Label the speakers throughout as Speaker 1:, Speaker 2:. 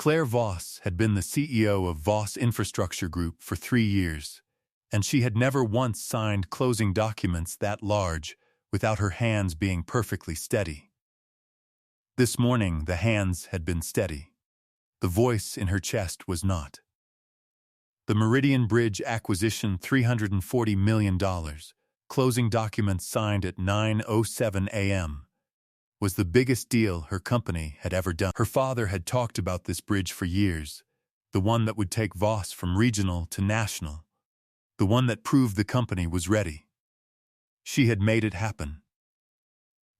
Speaker 1: Claire Voss had been the CEO of Voss Infrastructure Group for 3 years, and she had never once signed closing documents that large without her hands being perfectly steady. This morning, the hands had been steady. The voice in her chest was not. The Meridian Bridge acquisition, $340 million, closing documents signed at 9:07 a.m., was the biggest deal her company had ever done. Her father had talked about this bridge for years, the one that would take Voss from regional to national, the one that proved the company was ready. She had made it happen.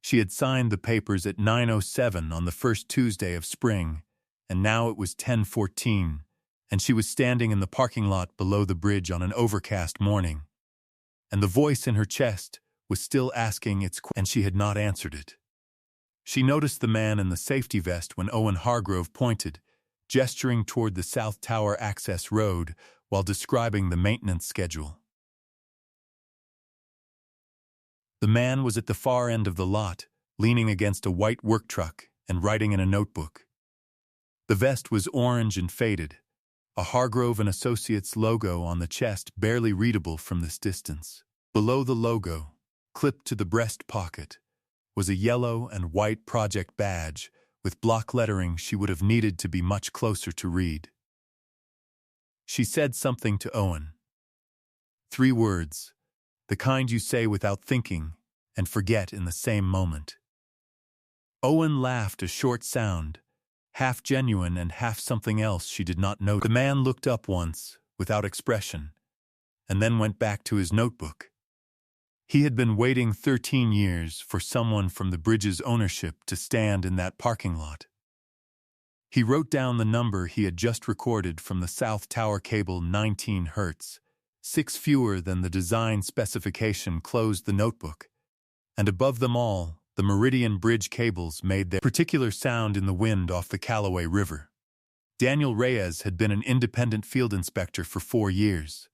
Speaker 1: She had signed the papers at 9:07 on the first Tuesday of spring, and now it was 10:14, and she was standing in the parking lot below the bridge on an overcast morning. And the voice in her chest was still asking its question, and she had not answered it. She noticed the man in the safety vest when Owen Hargrove pointed, gesturing toward the South Tower access road while describing the maintenance schedule. The man was at the far end of the lot, leaning against a white work truck and writing in a notebook. The vest was orange and faded, a Hargrove and Associates logo on the chest barely readable from this distance. Below the logo, clipped to the breast pocket, was a yellow and white project badge with block lettering she would have needed to be much closer to read. She said something to Owen. 3 words, the kind you say without thinking and forget in the same moment. Owen laughed, a short sound, half genuine and half something else she did not know. The man looked up once, without expression, and then went back to his notebook. He had been waiting 13 years for someone from the bridge's ownership to stand in that parking lot. He wrote down the number he had just recorded from the South Tower cable, 19 Hz, 6 fewer than the design specification, closed the notebook, and above them all, the Meridian Bridge cables made their particular sound in the wind off the Callaway River. Daniel Reyes had been an independent field inspector for 4 years,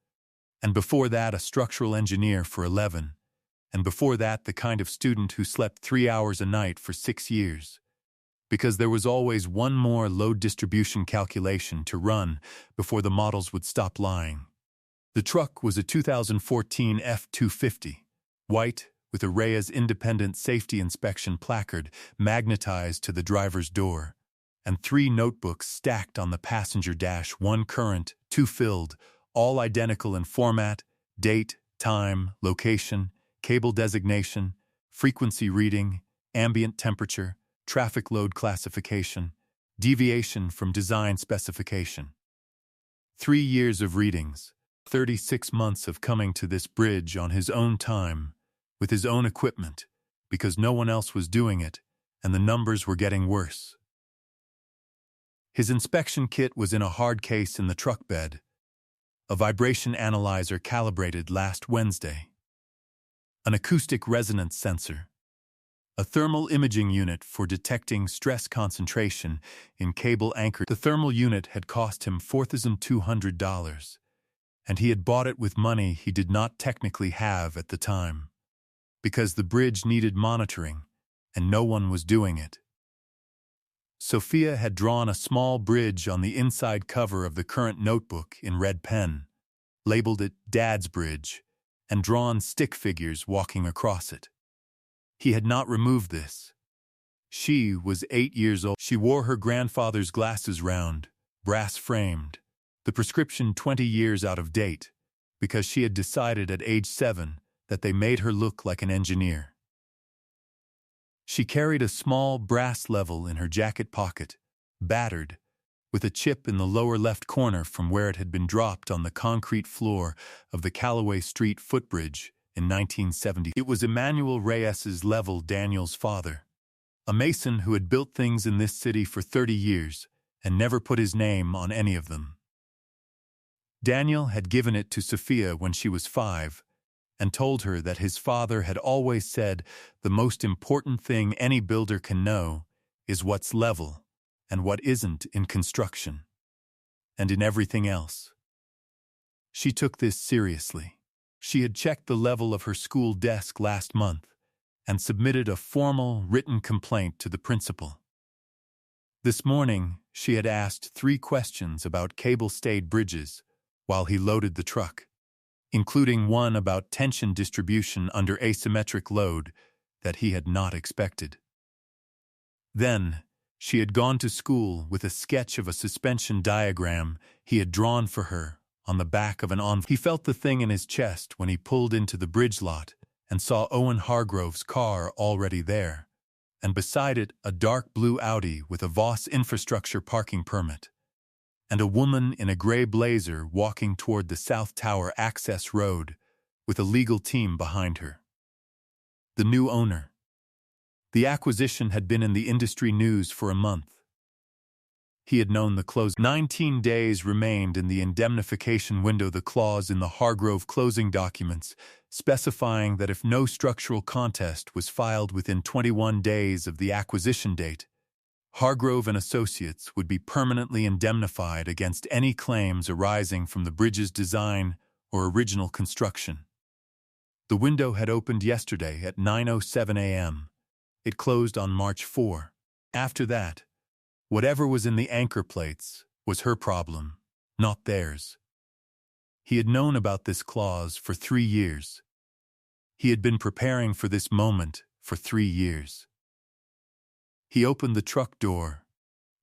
Speaker 1: and before that a structural engineer for 11, and before that the kind of student who slept 3 hours a night for 6 years, because there was always one more load distribution calculation to run before the models would stop lying. The truck was a 2014 F-250, white, with a Reyes Independent Safety Inspection placard magnetized to the driver's door, and 3 notebooks stacked on the passenger dash, 1 current, 2 filled, all identical in format, date, time, location, cable designation, frequency reading, ambient temperature, traffic load classification, deviation from design specification. 3 years of readings, 36 months of coming to this bridge on his own time, with his own equipment, because no one else was doing it, and the numbers were getting worse. His inspection kit was in a hard case in the truck bed, a vibration analyzer calibrated last Wednesday, an acoustic resonance sensor, a thermal imaging unit for detecting stress concentration in cable anchor. The thermal unit had cost him $4,200, and he had bought it with money he did not technically have at the time, because the bridge needed monitoring, and no one was doing it. Sophia had drawn a small bridge on the inside cover of the current notebook in red pen, labeled it Dad's Bridge, and drawn stick figures walking across it. He had not removed this. She was 8 years old. She wore her grandfather's glasses, round, brass-framed, the prescription 20 years out of date, because she had decided at age 7 that they made her look like an engineer. She carried a small brass level in her jacket pocket, battered, with a chip in the lower left corner from where it had been dropped on the concrete floor of the Callaway Street footbridge in 1970. It was Emmanuel Reyes's level, Daniel's father, a mason who had built things in this city for 30 years and never put his name on any of them. Daniel had given it to Sophia when she was 5 and told her that his father had always said the most important thing any builder can know is what's level and what isn't in construction, and in everything else. She took this seriously. She had checked the level of her school desk last month and submitted a formal written complaint to the principal. This morning, she had asked 3 questions about cable-stayed bridges while he loaded the truck, including one about tension distribution under asymmetric load that he had not expected. Then, she had gone to school with a sketch of a suspension diagram he had drawn for her on the back of an envelope. He felt the thing in his chest when he pulled into the bridge lot and saw Owen Hargrove's car already there, and beside it a dark blue Audi with a Voss infrastructure parking permit, and a woman in a gray blazer walking toward the South Tower access road with a legal team behind her. The new owner. The acquisition had been in the industry news for a month. He had known the close. 19 days remained in the indemnification window, the clause in the Hargrove closing documents specifying that if no structural contest was filed within 21 days of the acquisition date, Hargrove and Associates would be permanently indemnified against any claims arising from the bridge's design or original construction. The window had opened yesterday at 9:07 a.m. It closed on March 4. After that, whatever was in the anchor plates was her problem, not theirs. He had known about this clause for 3 years. He had been preparing for this moment for 3 years. He opened the truck door,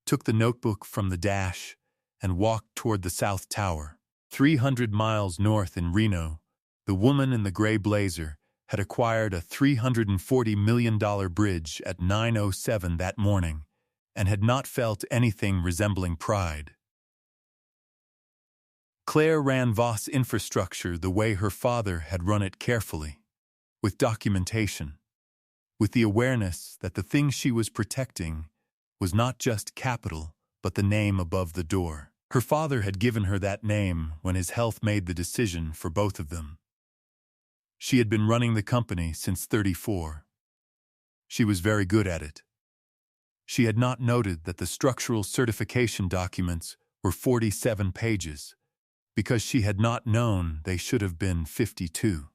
Speaker 1: took the notebook from the dash, and walked toward the South Tower. 300 miles north in Reno, the woman in the gray blazer had acquired a $340 million bridge at 9:07 that morning and had not felt anything resembling pride. Claire ran Voss infrastructure the way her father had run it, carefully, with documentation, with the awareness that the thing she was protecting was not just capital but the name above the door. Her father had given her that name when his health made the decision for both of them. She had been running the company since 34. She was very good at it. She had not noted that the structural certification documents were 47 pages, because she had not known they should have been 52.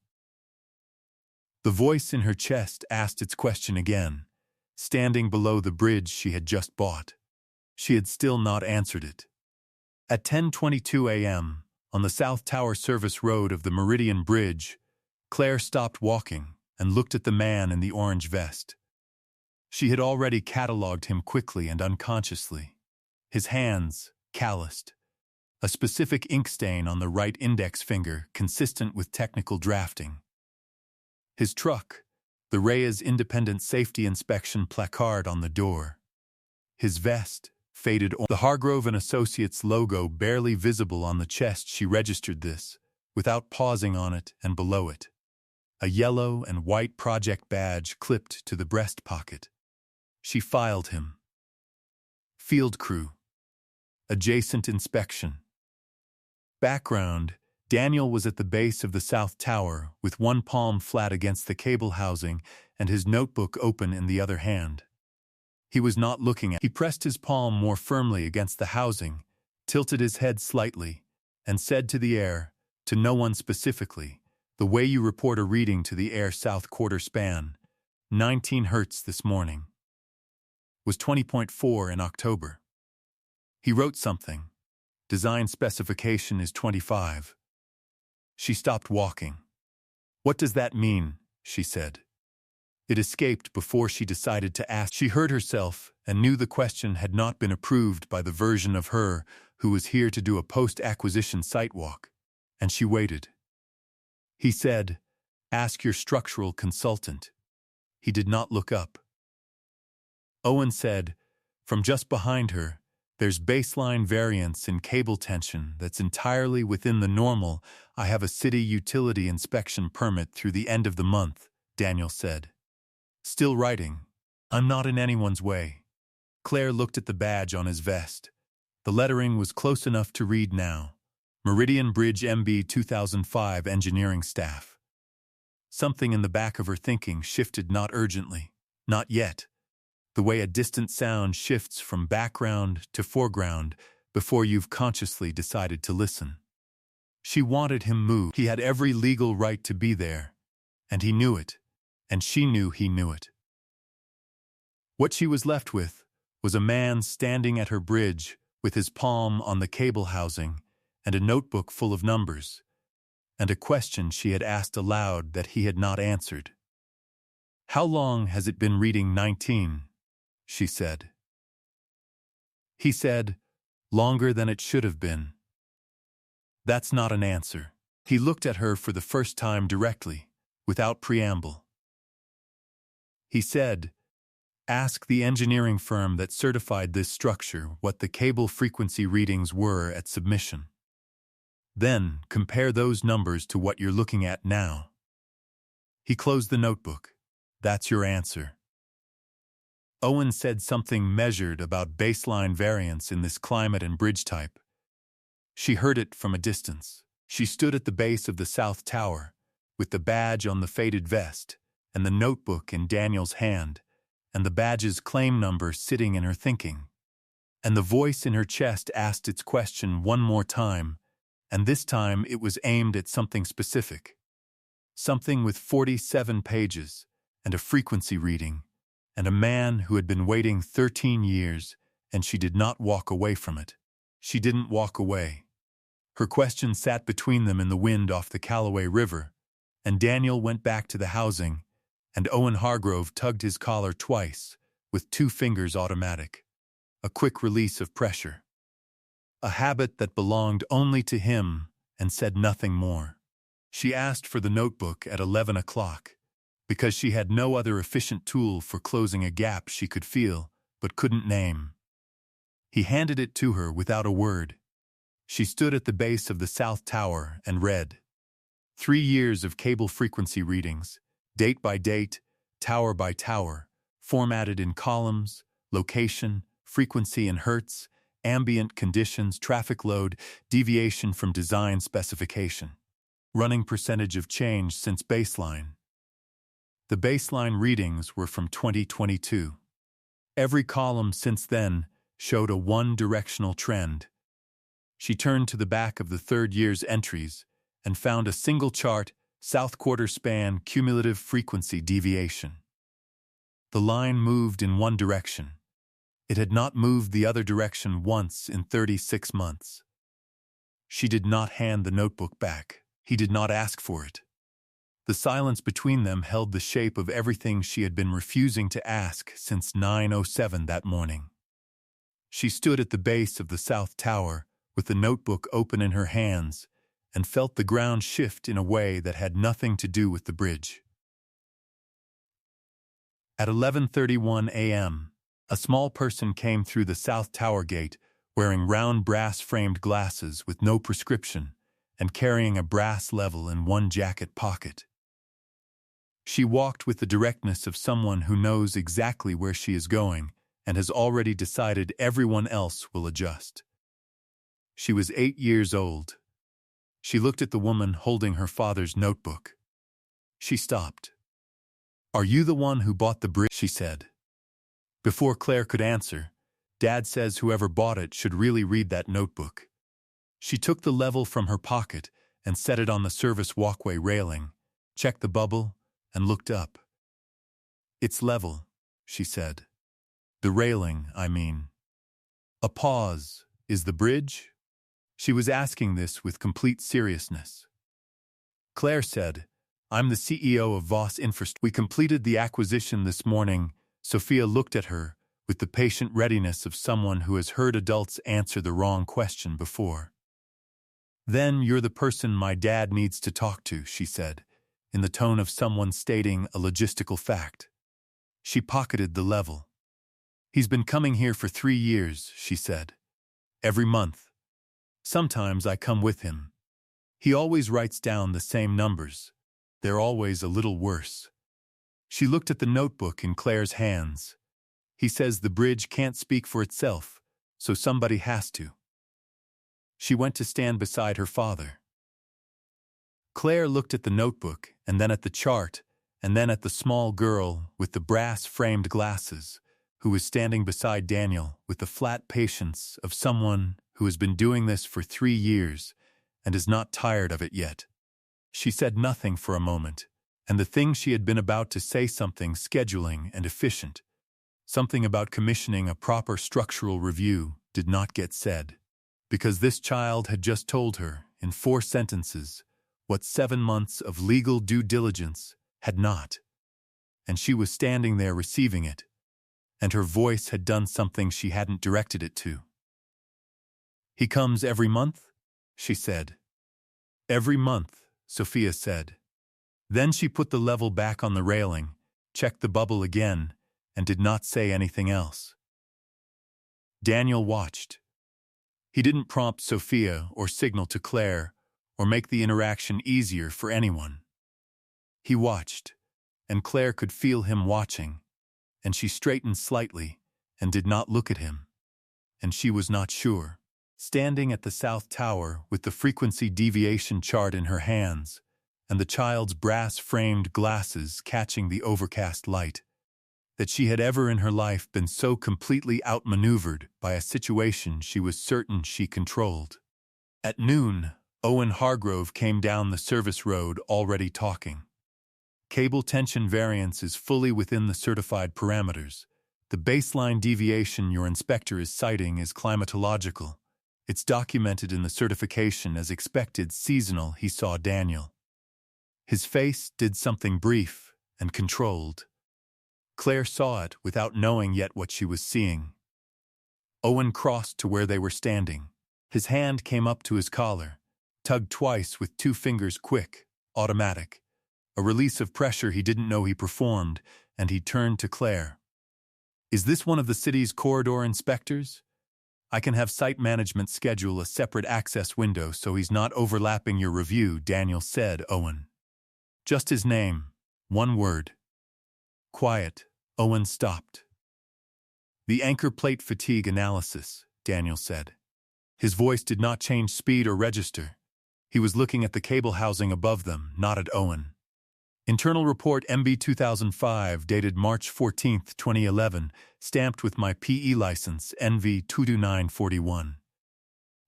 Speaker 1: The voice in her chest asked its question again, standing below the bridge she had just bought. She had still not answered it. At 10:22 a.m., on the South Tower service road of the Meridian Bridge, Claire stopped walking and looked at the man in the orange vest. She had already catalogued him quickly and unconsciously. His hands, calloused, a specific ink stain on the right index finger consistent with technical drafting. His truck, the Reyes Independent Safety Inspection placard on the door. His vest, faded orange. The Hargrove and Associates logo barely visible on the chest. She registered this, without pausing on it and below it. A yellow and white project badge clipped to the breast pocket. She filed him. Field crew. Adjacent inspection. Background: Daniel was at the base of the South Tower with one palm flat against the cable housing and his notebook open in the other hand. He was not looking at. He pressed his palm more firmly against the housing, tilted his head slightly, and said to the air, to no one specifically, the way you report a reading to the air south quarter span, 19 Hertz this morning. Was 20.4 in October. He wrote something. Design specification is 25. She stopped walking. What does that mean? She said. It escaped before she decided to ask. She heard herself and knew the question had not been approved by the version of her who was here to do a post-acquisition site walk, and she waited. He said, "Ask your structural consultant." He did not look up. Owen said, from just behind her, "There's baseline variance in cable tension that's entirely within the normal. I have a city utility inspection permit through the end of the month," Daniel said. Still writing. "I'm not in anyone's way." Claire looked at the badge on his vest. The lettering was close enough to read now. Meridian Bridge MB 2005 Engineering Staff. Something in the back of her thinking shifted, not urgently, not yet, the way a distant sound shifts from background to foreground before you've consciously decided to listen. She wanted him moved. He had every legal right to be there, and he knew it, and she knew he knew it. What she was left with was a man standing at her bridge with his palm on the cable housing and a notebook full of numbers, and a question she had asked aloud that he had not answered. "How long has it been reading 19?" she said. He said, "Longer than it should have been." That's not an answer. He looked at her for the first time directly, without preamble. He said, "Ask the engineering firm that certified this structure what the cable frequency readings were at submission. Then compare those numbers to what you're looking at now." He closed the notebook. "That's your answer." Owen said something measured about baseline variance in this climate and bridge type. She heard it from a distance. She stood at the base of the South Tower, with the badge on the faded vest, and the notebook in Daniel's hand, and the badge's claim number sitting in her thinking. And the voice in her chest asked its question one more time, and this time it was aimed at something specific. Something with 47 pages, and a frequency reading, and a man who had been waiting 13 years, and she did not walk away from it. She didn't walk away. Her question sat between them in the wind off the Callaway River, and Daniel went back to the housing, and Owen Hargrove tugged his collar twice, with 2 fingers automatic. A quick release of pressure. A habit that belonged only to him and said nothing more. She asked for the notebook at 11 o'clock, because she had no other efficient tool for closing a gap she could feel but couldn't name. He handed it to her without a word. She stood at the base of the South Tower and read. 3 years of cable frequency readings, date by date, tower by tower, formatted in columns, location, frequency in hertz, ambient conditions, traffic load, deviation from design specification. Running percentage of change since baseline. The baseline readings were from 2022. Every column since then showed a one-directional trend. She turned to the back of the 3rd year's entries and found a single chart, south quarter span, cumulative frequency deviation. The line moved in one direction. It had not moved the other direction once in 36 months. She did not hand the notebook back. He did not ask for it. The silence between them held the shape of everything she had been refusing to ask since 9:07 that morning. She stood at the base of the South Tower with the notebook open in her hands and felt the ground shift in a way that had nothing to do with the bridge. At 11:31 a.m., a small person came through the South Tower gate wearing round brass-framed glasses with no prescription and carrying a brass level in one jacket pocket. She walked with the directness of someone who knows exactly where she is going and has already decided everyone else will adjust. She was 8 years old. She looked at the woman holding her father's notebook. She stopped. "Are you the one who bought the bridge?" she said. Before Claire could answer, Dad says whoever bought it should really read that notebook. She took the level from her pocket and set it on the service walkway railing, checked the bubble, and looked up. "It's level," she said. "The railing, I mean." A pause. "Is the bridge?" She was asking this with complete seriousness. Claire said, "I'm the CEO of Voss Infrastructure. We completed the acquisition this morning." Sophia looked at her with the patient readiness of someone who has heard adults answer the wrong question before. "Then you're the person my dad needs to talk to," she said, in the tone of someone stating a logistical fact. She pocketed the level. "He's been coming here for 3 years," she said. "Every month. Sometimes I come with him. He always writes down the same numbers. They're always a little worse." She looked at the notebook in Claire's hands. "He says the bridge can't speak for itself, so somebody has to." She went to stand beside her father. Claire looked at the notebook, and then at the chart, and then at the small girl with the brass-framed glasses, who was standing beside Daniel with the flat patience of someone who has been doing this for 3 years and is not tired of it yet. She said nothing for a moment, and the thing she had been about to say something scheduling and efficient. Something about commissioning a proper structural review did not get said, because this child had just told her, in 4 sentences, what 7 months of legal due diligence had not, and she was standing there receiving it, and her voice had done something she hadn't directed it to. "He comes every month?" she said. "Every month," Sophia said. Then she put the level back on the railing, checked the bubble again, and did not say anything else. Daniel watched. He didn't prompt Sophia or signal to Claire or make the interaction easier for anyone. He watched, and Claire could feel him watching, and she straightened slightly and did not look at him, and she was not sure. Standing at the South Tower with the frequency deviation chart in her hands and the child's brass-framed glasses catching the overcast light, that she had ever in her life been so completely outmaneuvered by a situation she was certain she controlled. At noon, Owen Hargrove came down the service road already talking. Cable tension variance is fully within the certified parameters. The baseline deviation your inspector is citing is climatological. It's documented in the certification as expected seasonal. He saw Daniel. His face did something brief and controlled. Claire saw it without knowing yet what she was seeing. Owen crossed to where they were standing. His hand came up to his collar, tugged twice with 2 fingers quick, automatic. A release of pressure he didn't know he performed, and he turned to Claire. "Is this one of the city's corridor inspectors? I can have site management schedule a separate access window so he's not overlapping your review," Daniel said. Owen. Just his name, 1 word. "Quiet." Owen stopped. "The anchor plate fatigue analysis," Daniel said. His voice did not change speed or register. He was looking at the cable housing above them, not at Owen. Internal report MB 2005, dated March 14, 2011, stamped with my PE license NV 22941.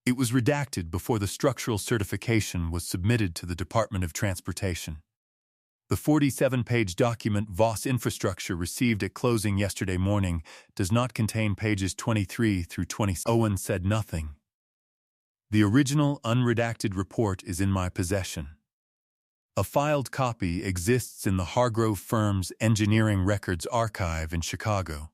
Speaker 1: It was redacted before the structural certification was submitted to the Department of Transportation. The 47-page document VOS infrastructure received at closing yesterday morning does not contain pages 23 through 20. Owen said nothing. "The original unredacted report is in my possession. A filed copy exists in the Hargrove firm's Engineering Records Archive in Chicago,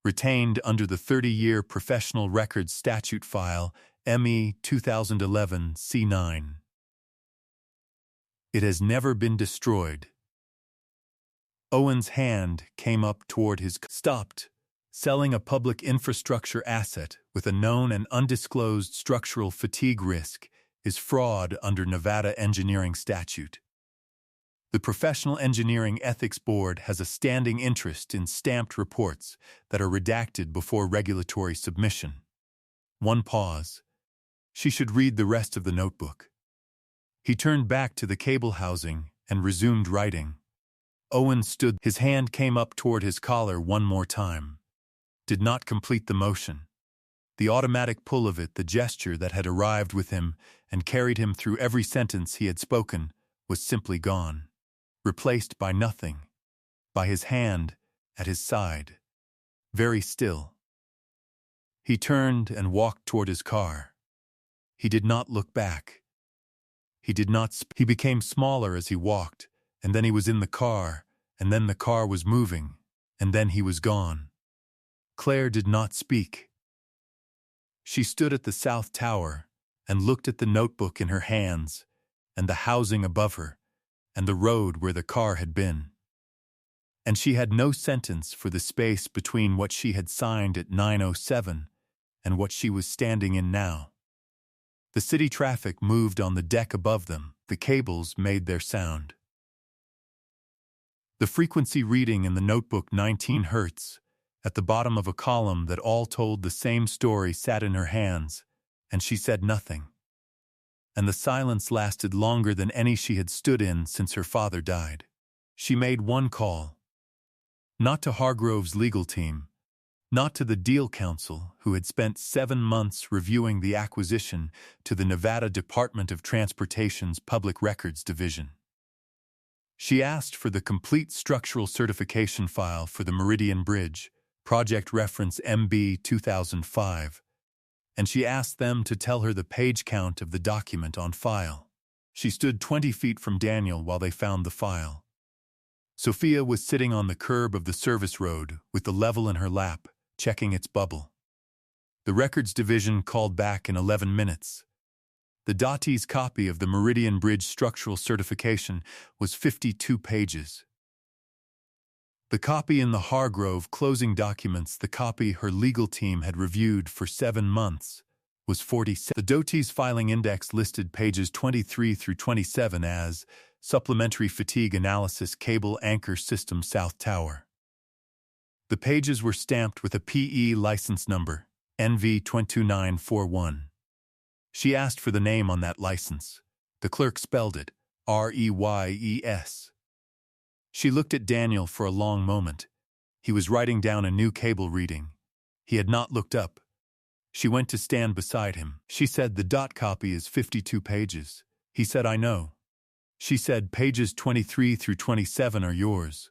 Speaker 1: retained under the 30-year Professional Records Statute File ME 2011 C9. It has never been destroyed." Owen's hand came up toward his stopped. Selling a public infrastructure asset with a known and undisclosed structural fatigue risk is fraud under Nevada engineering statute. The Professional Engineering Ethics Board has a standing interest in stamped reports that are redacted before regulatory submission. 1 pause. She should read the rest of the notebook. He turned back to the cable housing and resumed writing. Owen stood. His hand came up toward his collar 1 more time. Did not complete the motion. The automatic pull of it, the gesture that had arrived with him and carried him through every sentence he had spoken, was simply gone. Replaced by nothing, by his hand at his side, very still. He turned and walked toward his car. He did not look back. He became smaller as he walked, and then he was in the car, and then the car was moving, and then he was gone. Claire did not speak. She stood at the South Tower and looked at the notebook in her hands and the housing above her, and the road where the car had been. And she had no sentence for the space between what she had signed at 9:07 and what she was standing in now. The city traffic moved on the deck above them. The cables made their sound. The frequency reading in the notebook 19 Hz, at the bottom of a column that all told the same story, sat in her hands, and she said nothing. And the silence lasted longer than any she had stood in since her father died. She made 1 call. Not to Hargrove's legal team, not to the deal counsel who had spent 7 months reviewing the acquisition, to the Nevada Department of Transportation's Public Records Division. She asked for the complete structural certification file for the Meridian Bridge, project reference MB 2005, and she asked them to tell her the page count of the document on file. She stood 20 feet from Daniel while they found the file. Sophia was sitting on the curb of the service road with the level in her lap, checking its bubble. The records division called back in 11 minutes. The DOTI's copy of the Meridian Bridge structural certification was 52 pages. The copy in the Hargrove closing documents, the copy her legal team had reviewed for 7 months, was 47. The DOTI's filing index listed pages 23 through 27 as Supplementary Fatigue Analysis Cable Anchor System South Tower. The pages were stamped with a PE license number, NV22941. She asked for the name on that license. The clerk spelled it, REYES. She looked at Daniel for a long moment. He was writing down a new cable reading. He had not looked up. She went to stand beside him. She said, "The dot copy is 52 pages. He said, "I know." She said, "Pages 23 through 27 are yours."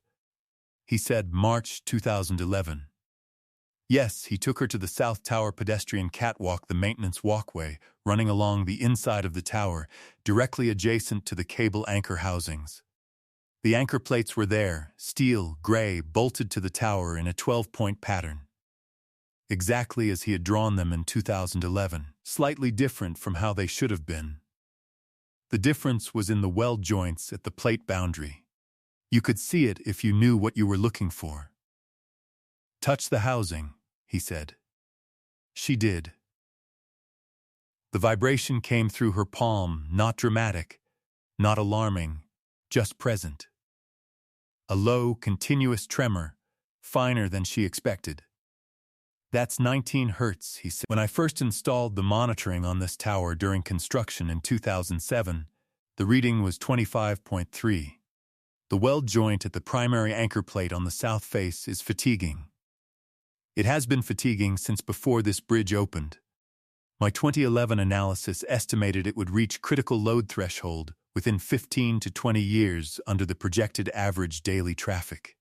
Speaker 1: He said, "March 2011. Yes, he took her to the South Tower pedestrian catwalk, the maintenance walkway, running along the inside of the tower, directly adjacent to the cable anchor housings. The anchor plates were there, steel, gray, bolted to the tower in a 12-point pattern. Exactly as he had drawn them in 2011, slightly different from how they should have been. The difference was in the weld joints at the plate boundary. You could see it if you knew what you were looking for. "Touch the housing," he said. She did. The vibration came through her palm, not dramatic, not alarming, just present. A low, continuous tremor, finer than she expected. "That's 19 hertz," he said. "When I first installed the monitoring on this tower during construction in 2007, the reading was 25.3. The weld joint at the primary anchor plate on the south face is fatiguing. It has been fatiguing since before this bridge opened. My 2011 analysis estimated it would reach critical load threshold within 15 to 20 years under the projected average daily traffic.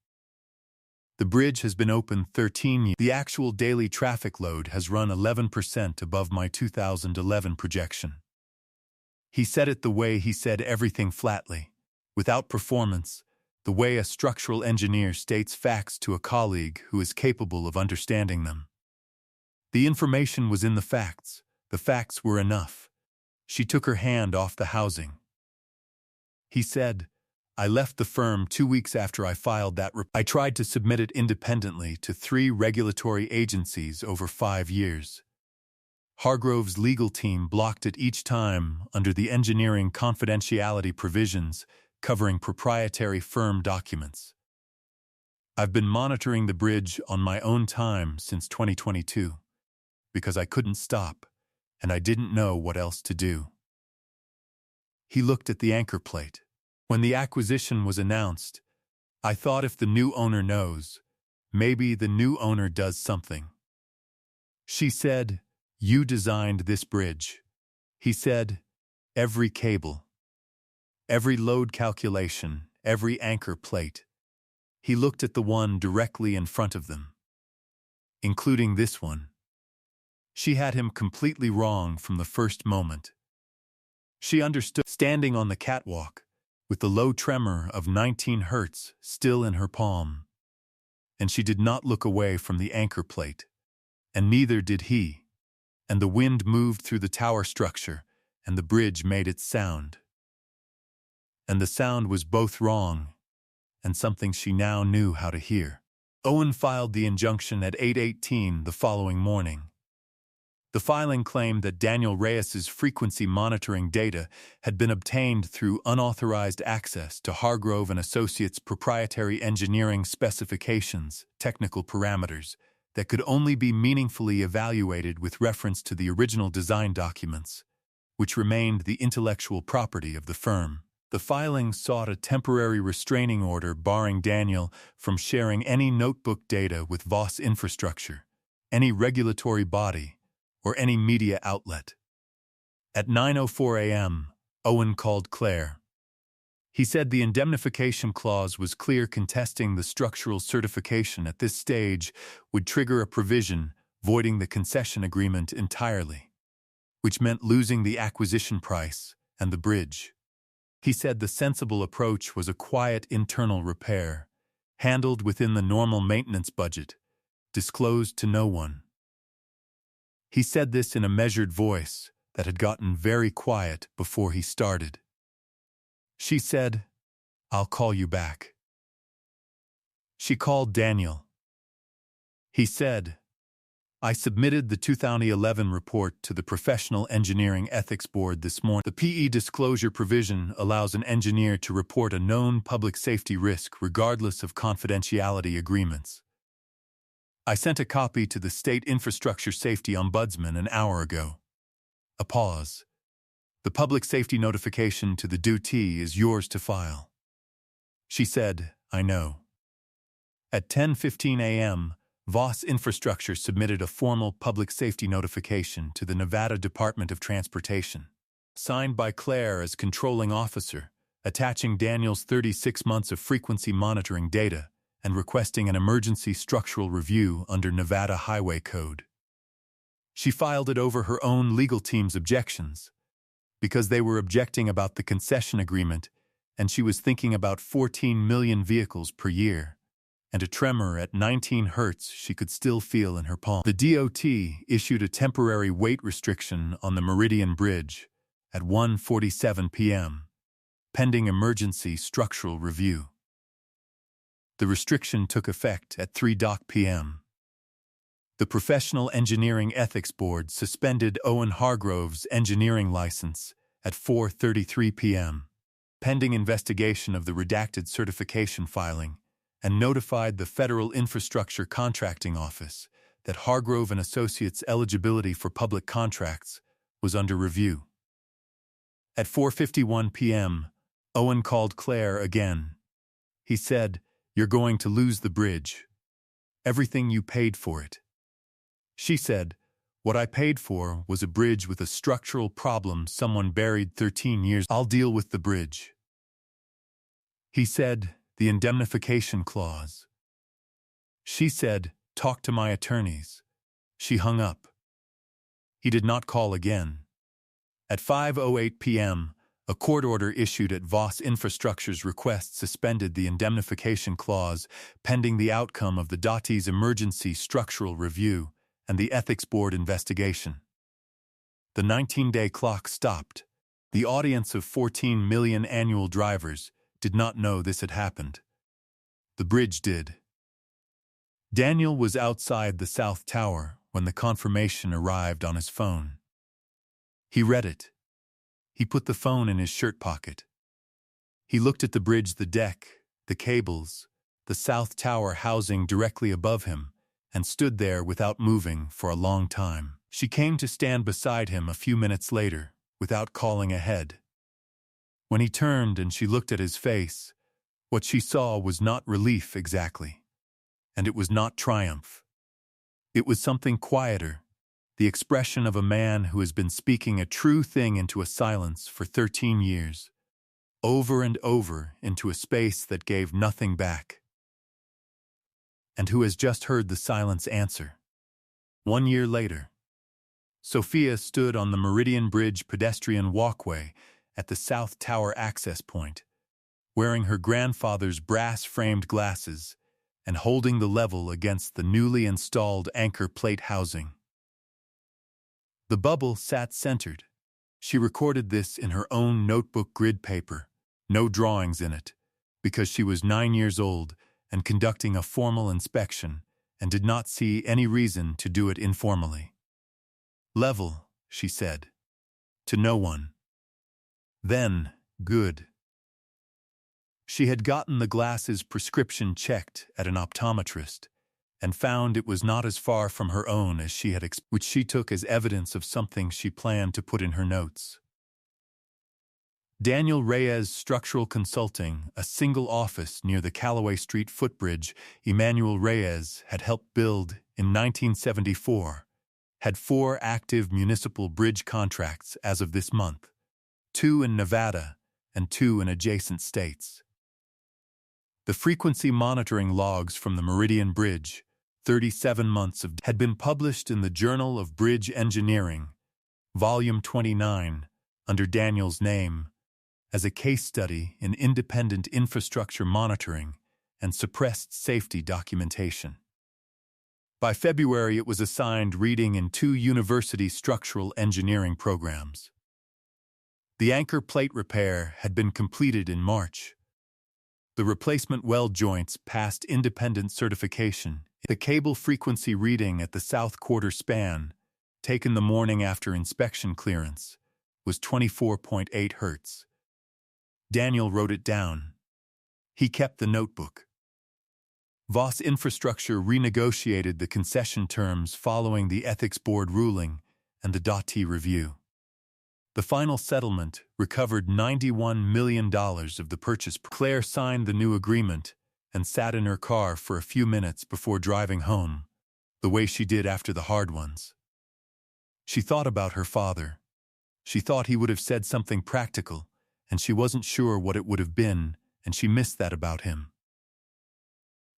Speaker 1: The bridge has been open 13 years. The actual daily traffic load has run 11% above my 2011 projection." He said it the way he said everything, flatly, without performance, the way a structural engineer states facts to a colleague who is capable of understanding them. The information was in the facts. The facts were enough. She took her hand off the housing. He said, "I left the firm 2 weeks after I filed that report. I tried to submit it independently to 3 regulatory agencies over 5 years. Hargrove's legal team blocked it each time under the engineering confidentiality provisions covering proprietary firm documents. I've been monitoring the bridge on my own time since 2022 because I couldn't stop and I didn't know what else to do." He looked at the anchor plate. "When the acquisition was announced, I thought if the new owner knows, maybe the new owner does something." She said, "You designed this bridge." He said, "Every cable, every load calculation, every anchor plate." He looked at the one directly in front of them, including this one. She had him completely wrong from the first moment. She understood, standing on the catwalk, with the low tremor of 19 hertz still in her palm. And she did not look away from the anchor plate, and neither did he. And the wind moved through the tower structure, and the bridge made its sound. And the sound was both wrong, and something she now knew how to hear. Owen filed the injunction at 8:18 the following morning. The filing claimed that Daniel Reyes's frequency monitoring data had been obtained through unauthorized access to Hargrove and Associates' proprietary engineering specifications, technical parameters, that could only be meaningfully evaluated with reference to the original design documents, which remained the intellectual property of the firm. The filing sought a temporary restraining order barring Daniel from sharing any notebook data with Voss Infrastructure, any regulatory body, or any media outlet. At 9:04 a.m., Owen called Claire. He said the indemnification clause was clear. Contesting the structural certification at this stage would trigger a provision voiding the concession agreement entirely, which meant losing the acquisition price and the bridge. He said the sensible approach was a quiet internal repair, handled within the normal maintenance budget, disclosed to no one. He said this in a measured voice that had gotten very quiet before he started. She said, "I'll call you back." She called Daniel. He said, "I submitted the 2011 report to the Professional Engineering Ethics Board this morning. The PE disclosure provision allows an engineer to report a known public safety risk regardless of confidentiality agreements. I sent a copy to the State Infrastructure Safety Ombudsman an hour ago." A pause. "The public safety notification to the duty is yours to file." She said, "I know." At 10:15 a.m., Voss Infrastructure submitted a formal public safety notification to the Nevada Department of Transportation, signed by Claire as controlling officer, attaching Daniel's 36 months of frequency monitoring data and requesting an emergency structural review under Nevada Highway Code. She filed it over her own legal team's objections, because they were objecting about the concession agreement, and she was thinking about 14 million vehicles per year, and a tremor at 19 hertz she could still feel in her palm. The DOT issued a temporary weight restriction on the Meridian Bridge at 1:47 p.m., pending emergency structural review. The restriction took effect at 3:00 p.m. The Professional Engineering Ethics Board suspended Owen Hargrove's engineering license at 4:33 p.m., pending investigation of the redacted certification filing, and notified the Federal Infrastructure Contracting Office that Hargrove and Associates' eligibility for public contracts was under review. At 4:51 p.m., Owen called Claire again. He said, "You're going to lose the bridge. Everything you paid for it." She said, "What I paid for was a bridge with a structural problem someone buried 13 years. I'll deal with the bridge." He said, "The indemnification clause." She said, "Talk to my attorneys." She hung up. He did not call again. At 5:08 p.m., a court order issued at Voss Infrastructure's request suspended the indemnification clause pending the outcome of the DOT's emergency structural review and the Ethics Board investigation. The 19-day clock stopped. The audience of 14 million annual drivers did not know this had happened. The bridge did. Daniel was outside the South Tower when the confirmation arrived on his phone. He read it. He put the phone in his shirt pocket. He looked at the bridge, the deck, the cables, the South Tower housing directly above him, and stood there without moving for a long time. She came to stand beside him a few minutes later, without calling ahead. When he turned and she looked at his face, what she saw was not relief exactly, and it was not triumph. It was something quieter, the expression of a man who has been speaking a true thing into a silence for 13 years, over and over into a space that gave nothing back, and who has just heard the silence answer. 1 year later, Sophia stood on the Meridian Bridge pedestrian walkway at the South Tower access point, wearing her grandfather's brass-framed glasses and holding the level against the newly installed anchor plate housing. The bubble sat centered. She recorded this in her own notebook grid paper, no drawings in it, because she was 9 years old and conducting a formal inspection and did not see any reason to do it informally. "Level," she said, to no one. Then, good. She had gotten the glasses prescription checked at an optometrist and found it was not as far from her own as she had which she took as evidence of something she planned to put in her notes. Daniel Reyes Structural Consulting, a single office near the Callaway Street footbridge Emmanuel Reyes had helped build in 1974, had 4 active municipal bridge contracts as of this month, 2 in Nevada and 2 in adjacent states. The frequency monitoring logs from the Meridian Bridge, 37 months of, had been published in the Journal of Bridge Engineering, Volume 29, under Daniel's name, as a case study in independent infrastructure monitoring and suppressed safety documentation. By February, it was assigned reading in 2 university structural engineering programs. The anchor plate repair had been completed in March. The replacement weld joints passed independent certification. The cable frequency reading at the south quarter span, taken the morning after inspection clearance, was 24.8 Hz. Daniel wrote it down. He kept the notebook. Voss Infrastructure renegotiated the concession terms following the Ethics Board ruling and the .T review. The final settlement recovered $91 million of the purchase. Claire signed the new agreement and sat in her car for a few minutes before driving home, the way she did after the hard ones. She thought about her father. She thought he would have said something practical, and she wasn't sure what it would have been, and she missed that about him.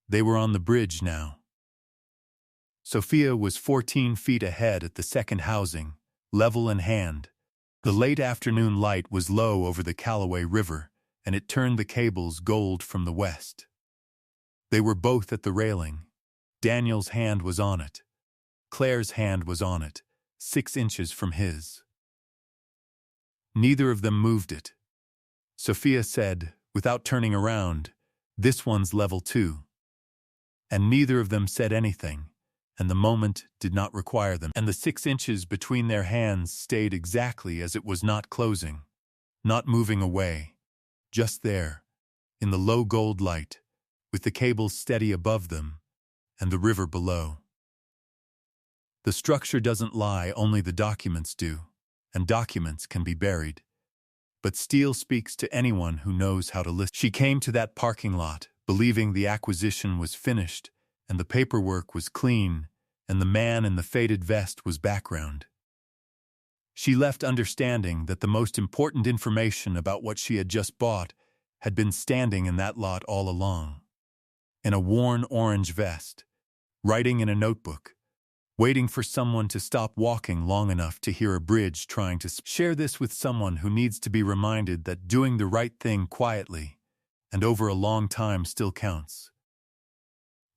Speaker 1: They were on the bridge now. Sophia was 14 feet ahead at the second housing, level in hand. The late afternoon light was low over the Callaway River, and it turned the cables gold from the west. They were both at the railing. Daniel's hand was on it. Claire's hand was on it, 6 inches from his. Neither of them moved it. Sophia said, without turning around, "This one's level 2. And neither of them said anything, and the moment did not require them. And the 6 inches between their hands stayed exactly as it was, not closing, not moving away, just there, in the low gold light, with the cables steady above them and the river below. The structure doesn't lie, only the documents do, and documents can be buried. But steel speaks to anyone who knows how to listen. She came to that parking lot, believing the acquisition was finished, and the paperwork was clean, and the man in the faded vest was background. She left understanding that the most important information about what she had just bought had been standing in that lot all along. In a worn orange vest, writing in a notebook, waiting for someone to stop walking long enough to hear a bridge trying to share this with someone who needs to be reminded that doing the right thing quietly and over a long time still counts.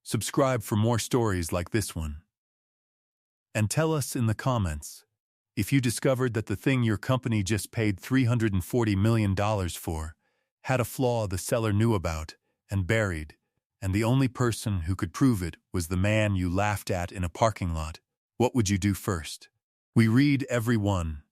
Speaker 1: Subscribe for more stories like this one. And tell us in the comments if you discovered that the thing your company just paid $340 million for had a flaw the seller knew about and buried, and the only person who could prove it was the man you laughed at in a parking lot. What would you do first? We read every one.